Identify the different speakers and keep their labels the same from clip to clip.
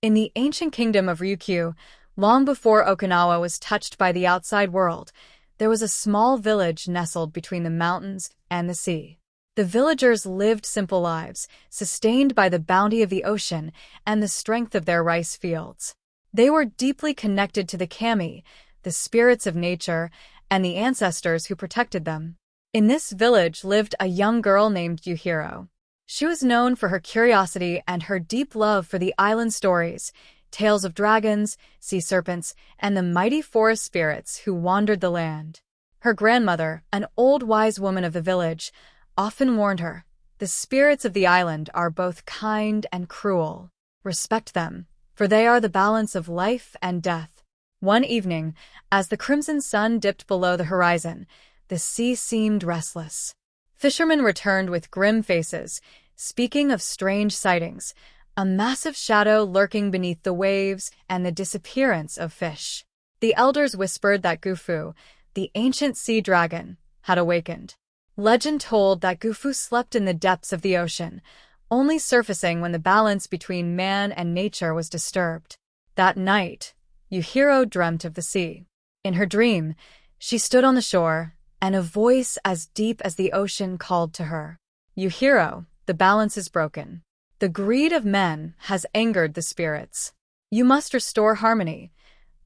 Speaker 1: In the ancient kingdom of Ryukyu, long before Okinawa was touched by the outside world, there was a small village nestled between the mountains and the sea. The villagers lived simple lives, sustained by the bounty of the ocean and the strength of their rice fields. They were deeply connected to the kami, the spirits of nature, and the ancestors who protected them. In this village lived a young girl named Yuhiro. She was known for her curiosity and her deep love for the island stories, tales of dragons, sea serpents, and the mighty forest spirits who wandered the land. Her grandmother, an old wise woman of the village, often warned her, "The spirits of the island are both kind and cruel. Respect them, for they are the balance of life and death." One evening, as the crimson sun dipped below the horizon, the sea seemed restless. Fishermen returned with grim faces, speaking of strange sightings, a massive shadow lurking beneath the waves and the disappearance of fish. The elders whispered that Gufuu, the ancient sea dragon, had awakened. Legend told that Gufuu slept in the depths of the ocean, only surfacing when the balance between man and nature was disturbed. That night, Yuhiro dreamt of the sea. In her dream, she stood on the shore, and a voice as deep as the ocean called to her. "Yuhiro, the balance is broken. The greed of men has angered the spirits. You must restore harmony,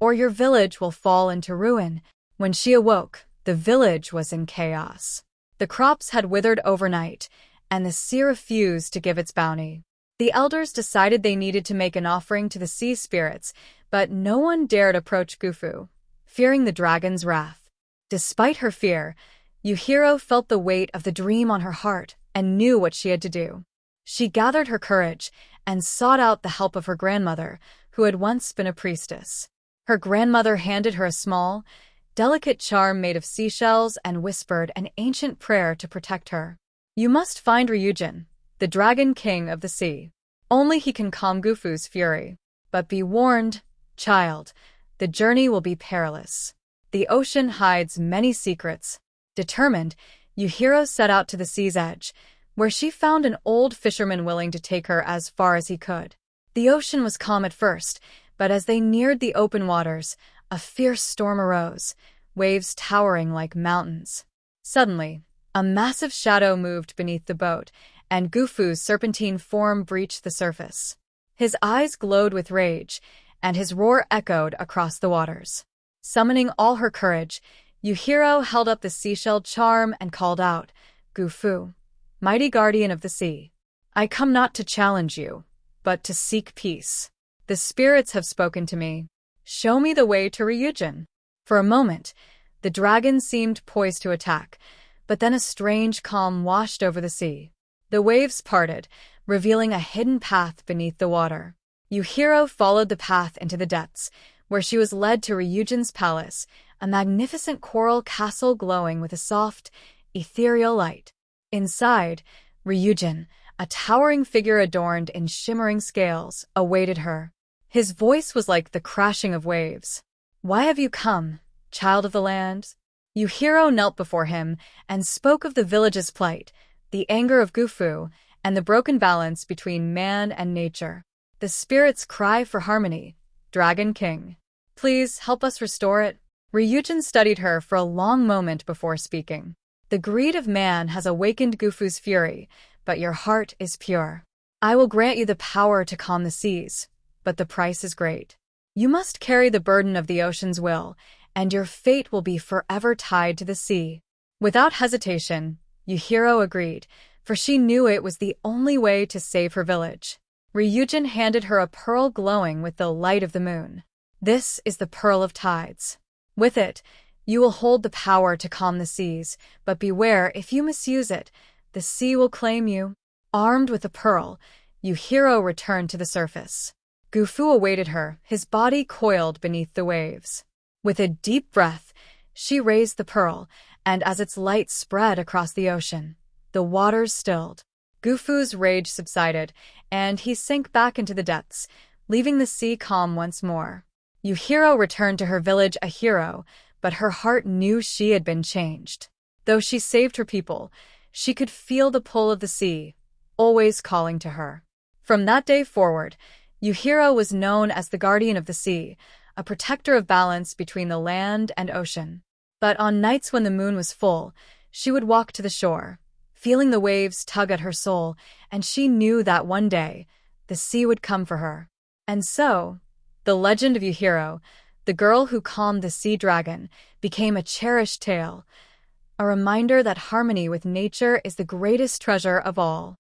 Speaker 1: or your village will fall into ruin." When she awoke, the village was in chaos. The crops had withered overnight, and the sea refused to give its bounty. The elders decided they needed to make an offering to the sea spirits, but no one dared approach Gufuu, fearing the dragon's wrath. Despite her fear, Yuhiro felt the weight of the dream on her heart and knew what she had to do. She gathered her courage and sought out the help of her grandmother, who had once been a priestess. Her grandmother handed her a small, delicate charm made of seashells and whispered an ancient prayer to protect her. "You must find Ryujin, the dragon king of the sea. Only he can calm Gufu's fury. But be warned, child, the journey will be perilous. The ocean hides many secrets." Determined, Yuhiro set out to the sea's edge, where she found an old fisherman willing to take her as far as he could. The ocean was calm at first, but as they neared the open waters, a fierce storm arose, waves towering like mountains. Suddenly, a massive shadow moved beneath the boat, and Gufu's serpentine form breached the surface. His eyes glowed with rage, and his roar echoed across the waters. Summoning all her courage, Yuhiro held up the seashell charm and called out, "Gufuu, mighty guardian of the sea, I come not to challenge you, but to seek peace. The spirits have spoken to me. Show me the way to Ryujin." For a moment, the dragon seemed poised to attack, but then a strange calm washed over the sea. The waves parted, revealing a hidden path beneath the water. Yuhiro followed the path into the depths, where she was led to Ryujin's palace, a magnificent coral castle glowing with a soft, ethereal light. Inside, Ryujin, a towering figure adorned in shimmering scales, awaited her. His voice was like the crashing of waves. "Why have you come, child of the land?" Yuhiro knelt before him and spoke of the village's plight, the anger of Gufuu, and the broken balance between man and nature. "The spirits cry for harmony, Dragon King. Please help us restore it." Ryujin studied her for a long moment before speaking. "The greed of man has awakened Gufu's fury, but your heart is pure. I will grant you the power to calm the seas, but the price is great. You must carry the burden of the ocean's will, and your fate will be forever tied to the sea." Without hesitation, Yuhiro agreed, for she knew it was the only way to save her village. Ryujin handed her a pearl glowing with the light of the moon. "This is the Pearl of Tides. With it, you will hold the power to calm the seas, but beware, if you misuse it, the sea will claim you." Armed with the pearl, Yuhiro returned to the surface. Gufuu awaited her, his body coiled beneath the waves. With a deep breath, she raised the pearl, and as its light spread across the ocean, the waters stilled. Gufu's rage subsided, and he sank back into the depths, leaving the sea calm once more. Yuhiro returned to her village a hero, but her heart knew she had been changed. Though she saved her people, she could feel the pull of the sea, always calling to her. From that day forward, Yuhiro was known as the guardian of the sea, a protector of balance between the land and ocean. But on nights when the moon was full, she would walk to the shore, feeling the waves tug at her soul, and she knew that one day, the sea would come for her. And so, the legend of Yuhiro, the girl who calmed the sea dragon, became a cherished tale, a reminder that harmony with nature is the greatest treasure of all.